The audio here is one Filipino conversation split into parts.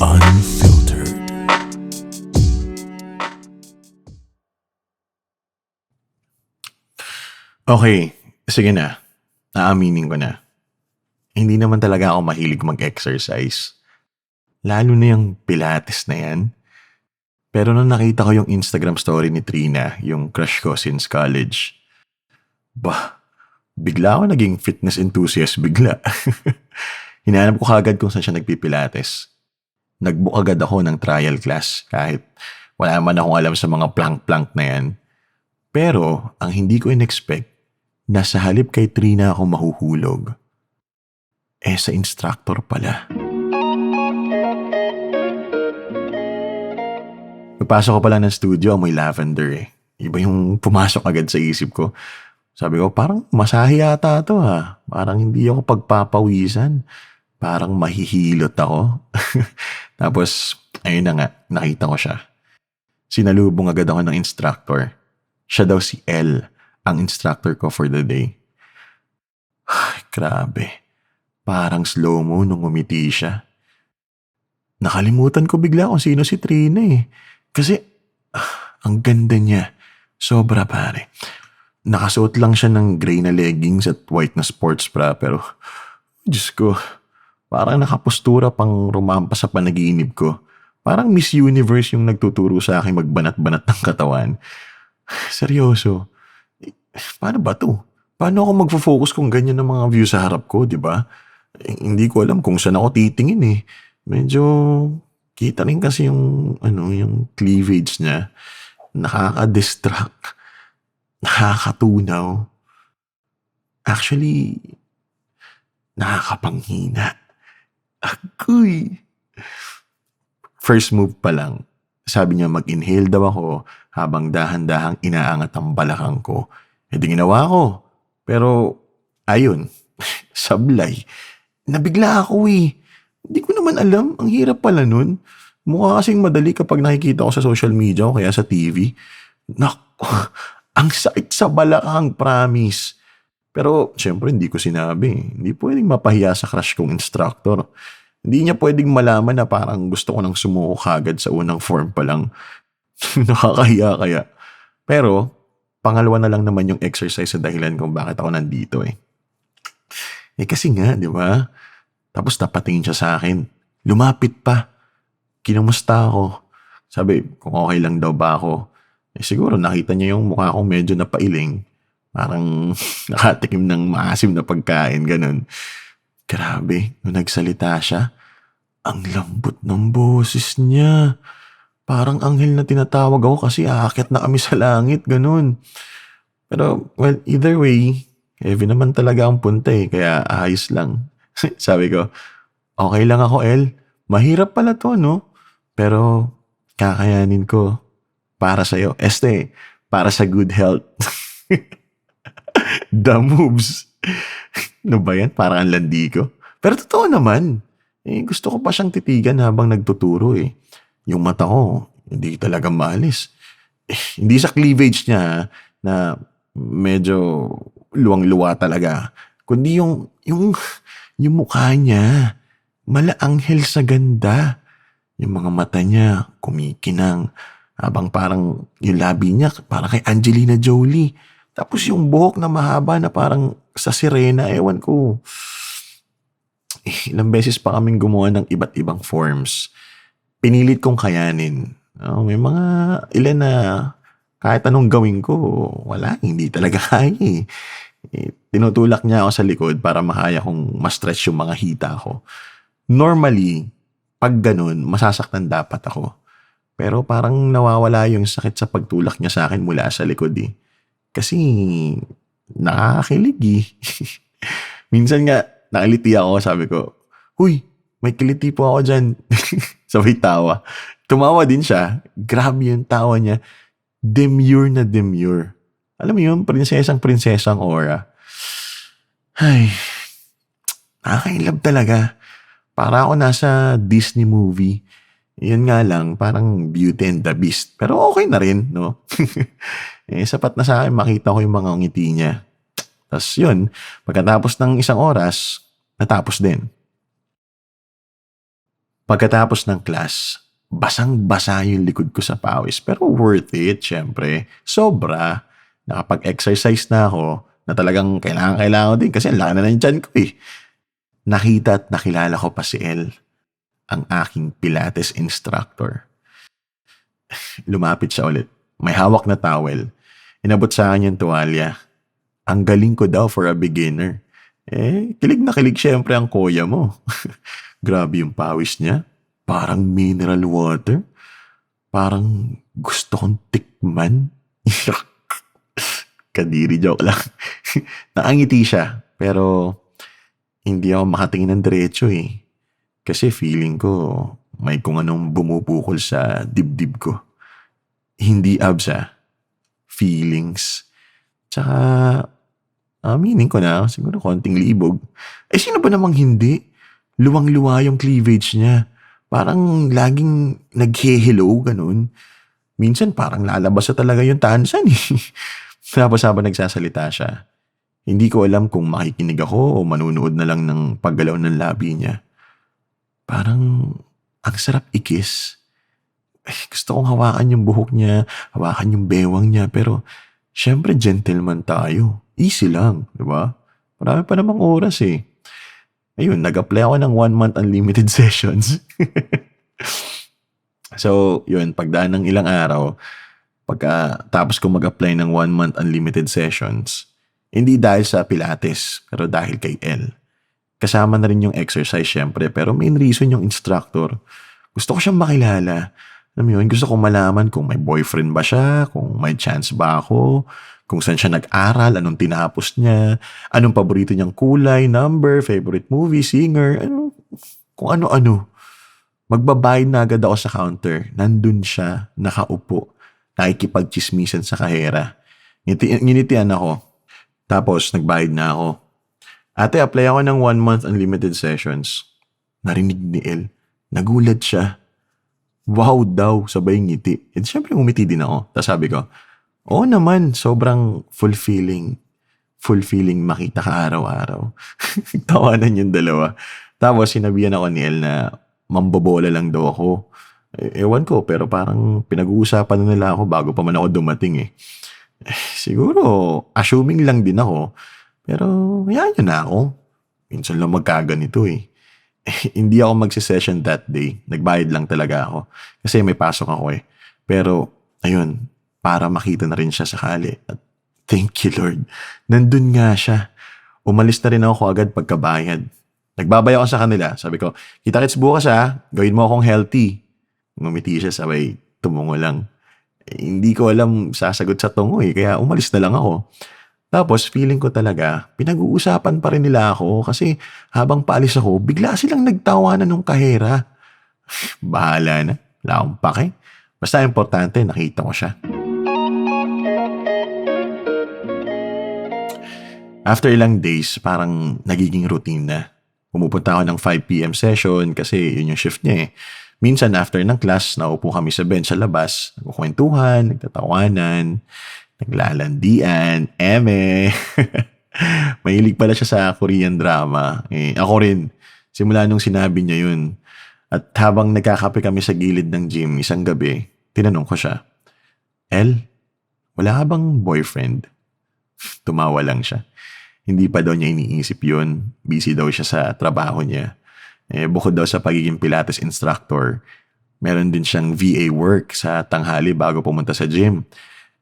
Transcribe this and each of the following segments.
Unfiltered. Okay, sige na. Aaminin ko na. Hindi naman talaga ako mahilig mag-exercise. Lalo na yung Pilates na yan. Pero nung nakita ko yung Instagram story ni Trina, yung crush ko since college, bigla ako naging fitness enthusiast bigla. Hinanap ko kagad kung saan siya nagpipilates. Nag-book agad ako ng trial class kahit wala man akong alam sa mga plank-plank na yan. Pero ang hindi ko in-expect, na sa halip kay Trina ako mahuhulog, sa instructor pala. Pagpasok ko pala ng studio, amoy lavender eh. Iba yung pumasok agad sa isip ko. Sabi ko, parang masahe yata to ha. Parang hindi ako pagpapawisan. Parang mahihilot ako. Tapos, ayun na nga, nakita ko siya. Sinalubong agad ako ng instructor. Siya daw si Elle, ang instructor ko for the day. Ay, grabe. Parang slow-mo nung umiti siya. Nakalimutan ko bigla kung sino si Trina eh. Kasi, ang ganda niya. Sobra pare. Nakasuot lang siya ng gray na leggings at white na sports bra pero, Diyos ko, parang nakapustura pang rumampa sa panaginip ko. Parang Miss Universe yung nagtuturo sa akin magbanat-banat ng katawan. Seryoso. Paano ba to? Paano ako magfo-focus kung ganyan ang mga view sa harap ko, di ba? Hindi ko alam kung saan ako titingin eh. Medyo kita rin kasi yung yung cleavage niya. Nakaka-distract. Nakakatunaw. Actually, nakakapanghina. Agoy. First move pa lang. Sabi niya mag-inhale daw ako habang dahan-dahang inaangat ang balakang ko. Di ginawa ko. Pero, ayun, sablay. Nabigla ako eh. Hindi ko naman alam. Ang hirap pala nun. Mukha kasing madali kapag nakikita ko sa social media o kaya sa TV. Naku, ang sakit sa balakang, promise. Pero, syempre, hindi ko sinabi. Hindi pwedeng mapahiya sa crush kong instructor. Hindi niya pwedeng malaman na parang gusto ko nang sumuko kagad sa unang form pa lang. Nakakahiya kaya. Pero, pangalawa na lang naman yung exercise sa dahilan kung bakit ako nandito eh. Kasi nga, di ba? Tapos napatingin siya sa akin. Lumapit pa. Kinumusta ako. Sabi, kung okay lang daw ba ako. Siguro nakita niya yung mukha kong medyo napailing. Parang nakatikim ng maasim na pagkain, ganun. Grabe, nung nagsalita siya, ang lambot ng boses niya. Parang anghel na tinatawag ako kasi aakyat na kami sa langit, ganun. Pero, well, either way, heavy naman talaga ang punta eh, kaya ayos lang. Sabi ko, okay lang ako, El. Mahirap pala to, no? Pero, kakayanin ko. Para sa'yo. Para sa good health. The moves. Ano ba yan? Parang ang landi ko. Pero totoo naman. Gusto ko pa siyang titigan habang nagtuturo eh. Yung mata ko, hindi talaga maalis. Hindi sa cleavage niya na medyo luwang-luwa talaga. Kundi yung mukha niya, malaanghel sa ganda. Yung mga mata niya, kumikinang. Habang parang yung labi niya, parang kay Angelina Jolie. Tapos yung buhok na mahaba na parang sa sirena, ewan ko. Ilang beses pa kaming gumawa ng iba't ibang forms. Pinilit kong kayanin. May mga ilan na kahit anong gawin ko, wala, hindi talaga kaya eh. Tinutulak niya ako sa likod para makaya kong ma-stretch yung mga hita ko. Normally, pag ganun, masasaktan dapat ako. Pero parang nawawala yung sakit sa pagtulak niya sa akin mula sa likod eh. Kasi nakakakilig eh. Minsan nga, nakiliti ako, sabi ko, "Huy, may kiliti po ako dyan." Sabay tawa. Tumawa din siya. Grabe yung tawa niya. Demure na demure. Alam mo yun, prinsesang aura. Ay, nakakailab talaga. Para ako nasa Disney movie. Yun nga lang, parang Beauty and the Beast. Pero okay na rin, no? Sapat na sa akin makita ko yung mga ngiti niya. Tapos yun, pagkatapos ng isang oras, natapos din. Pagkatapos ng class, basang-basa yung likod ko sa pawis. Pero worth it, syempre. Sobra. Nakapag-exercise na ako na talagang kailangan ko din kasi ang laki na ng tiyan ko eh. Nakita at nakilala ko pa si El, ang aking Pilates instructor. Lumapit siya ulit. May hawak na towel. Inabot sa akin yung tuwalya. Ang galing ko daw for a beginner. Kilig na kilig syempre ang kuya mo. Grabe yung pawis niya. Parang mineral water. Parang gusto kong tikman. Kadiri, joke lang. Nakangiti siya. Pero hindi ako makatingin ng diretso eh. Kasi feeling ko may kung anong bumubukol sa dibdib ko. Hindi abs feelings. Tsaka aminin ko na, siguro konting libog. Sino ba namang hindi? Luwang-luwa yung cleavage niya. Parang laging nag-hello, ganun. Minsan parang lalabas na talaga yung tansan eh. Tapos habang nagsasalita siya, hindi ko alam kung makikinig ako o manunood na lang ng paggalaw ng labi niya. Parang ang sarap ikis. Gusto kong hawakan yung buhok niya, hawakan yung bewang niya, pero syempre gentleman tayo. Easy lang, di ba? Marami pa namang oras eh. Ayun, nag-apply ako ng 1 month unlimited sessions. So, yun, pagdaan ng ilang araw, pagkatapos ko mag-apply ng 1 month unlimited sessions, hindi dahil sa Pilates, pero dahil kay El. Kasama na rin yung exercise syempre, pero main reason yung instructor. Gusto ko siyang makilala. Alam mo yun, gusto kong malaman kung may boyfriend ba siya, kung may chance ba ako, kung saan siya nag-aral, anong tinapos niya, anong paborito niyang kulay, number, favorite movie, singer, kung ano-ano. Magbabayad na agad ako sa counter. Nandun siya, nakaupo, nakikipagchismisan sa kahera. Nginitian ako. Tapos, nagbayad na ako. Ate, apply ako ng 1 month unlimited sessions. Narinig ni El. Nagulat siya. Wow daw, sabay ngiti. Siyempre umiti din ako. Tapos sabi ko, oo naman, sobrang fulfilling. Fulfilling makita ka araw-araw. Tawanan yung dalawa. Tapos sinabihan ako ni El na mambobola lang daw ako. Ewan ko, pero parang pinag-uusapan na nila ako bago pa man ako dumating eh. Siguro, assuming lang din ako. Pero, hayaan nyo na ako. Minsan lang magkaganito eh. Hindi ako magsi-session that day. Nagbayad lang talaga ako. Kasi may pasok ako eh. Pero, ayun, para makita na rin siya sakali. At thank you Lord. Nandun nga siya. Umalis na rin ako agad pagkabayad. Nagbabay ako sa kanila. Sabi ko, kita-kits bukas gawin mo akong healthy. Ngumiti siya, sabay tumungo lang. Hindi ko alam sasagot sa tungo eh. Kaya umalis na lang ako. Tapos feeling ko talaga, pinag-uusapan pa rin nila ako kasi habang paalis ako, bigla silang nagtawanan ng kahera. Bahala na. Wala akong pake. Basta importante, nakita ko siya. After ilang days, parang nagiging routine na. Pumupunta ako ng 5 p.m. session kasi yun yung shift niya eh. Minsan after ng class, naupo kami sa bench sa labas, nagkukwentuhan, nagtatawanan, naglalandian, Mahilig pala siya sa Korean drama. Ako rin, simula nung sinabi niya yun. At habang nagkakape kami sa gilid ng gym isang gabi, tinanong ko siya, El, wala ka bang boyfriend? Tumawa lang siya. Hindi pa daw niya iniisip yun. Busy daw siya sa trabaho niya. Bukod daw sa pagiging Pilates instructor, meron din siyang VA work sa tanghali bago pumunta sa gym.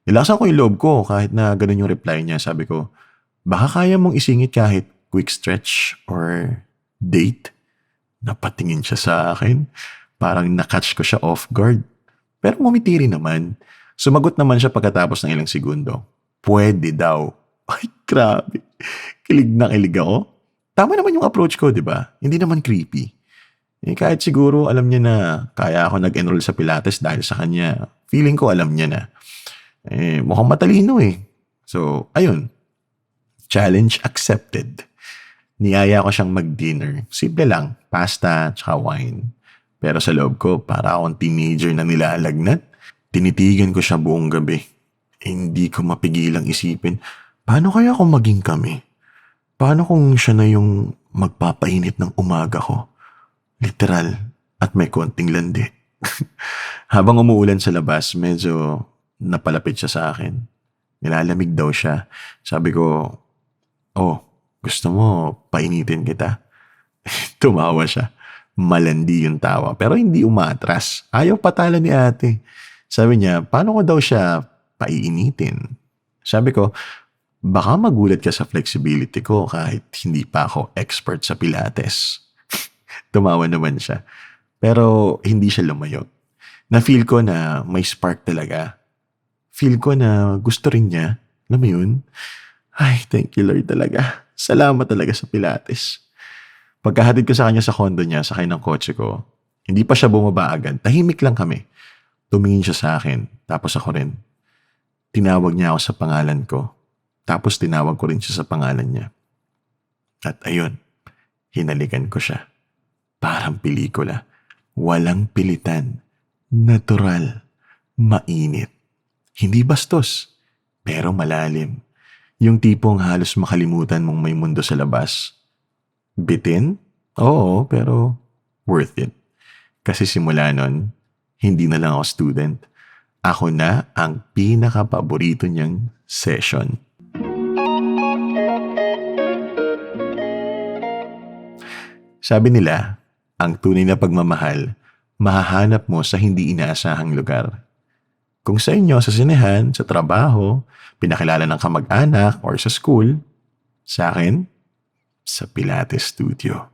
Nilakasan ko yung loob ko kahit na ganun yung reply niya. Sabi ko, baka kaya mong isingit kahit quick stretch or date? Napatingin siya sa akin. Parang nakatch ko siya off guard. Pero ngumiti rin naman. Sumagot naman siya pagkatapos ng ilang segundo. Pwede daw. Ay, grabe. Kilig na kilig ako. Tama naman yung approach ko, di ba? Hindi naman creepy. Kahit siguro alam niya na kaya ako nag-enroll sa Pilates dahil sa kanya. Feeling ko alam niya na. Mukhang matalino eh. So, ayun. Challenge accepted. Niyaya ko siyang mag-dinner. Simple lang. Pasta, tsaka wine. Pero sa loob ko, para akong teenager na nilalagnat. Tinitigan ko siya buong gabi. Hindi ko mapigilang isipin, Paano kaya kung maging kami? Paano kung siya na yung magpapainit ng umaga ko? Literal at may konting landi. Habang umuulan sa labas, medyo napalapit siya sa akin. Nilalamig daw siya. Sabi ko, oh, gusto mo painitin kita? Tumawa siya. Malandi yung tawa. Pero hindi umatras. Ayaw patala ni ate. Sabi niya, paano ko daw siya paiinitin? Sabi ko, baka magulat ka sa flexibility ko kahit hindi pa ako expert sa Pilates. Tumawa naman siya. Pero hindi siya lumayo. Na-feel ko na may spark talaga. Feel ko na gusto rin niya. Alam mo yun? Ay, thank you Lord talaga. Salamat talaga sa Pilates. Pagkahatid ko sa kanya sa condo niya, sakay ng kotse ko, hindi pa siya bumaba agad. Tahimik lang kami. Tumingin siya sa akin. Tapos ako rin. Tinawag niya ako sa pangalan ko. Tapos tinawag ko rin siya sa pangalan niya. At ayun, hinalikan ko siya. Parang pelikula. Walang pilitan. Natural. Mainit. Hindi bastos. Pero malalim. Yung tipong halos makalimutan mong may mundo sa labas. Bitin? Oo, pero worth it. Kasi simula nun, hindi na lang ako student. Ako na ang pinaka-paborito niyang session. Sabi nila, ang tunay na pagmamahal, mahahanap mo sa hindi inaasahang lugar. Kung sa inyo, sa sinehan, sa trabaho, pinakilala ng kamag-anak or sa school, sa akin, sa Pilates Studio.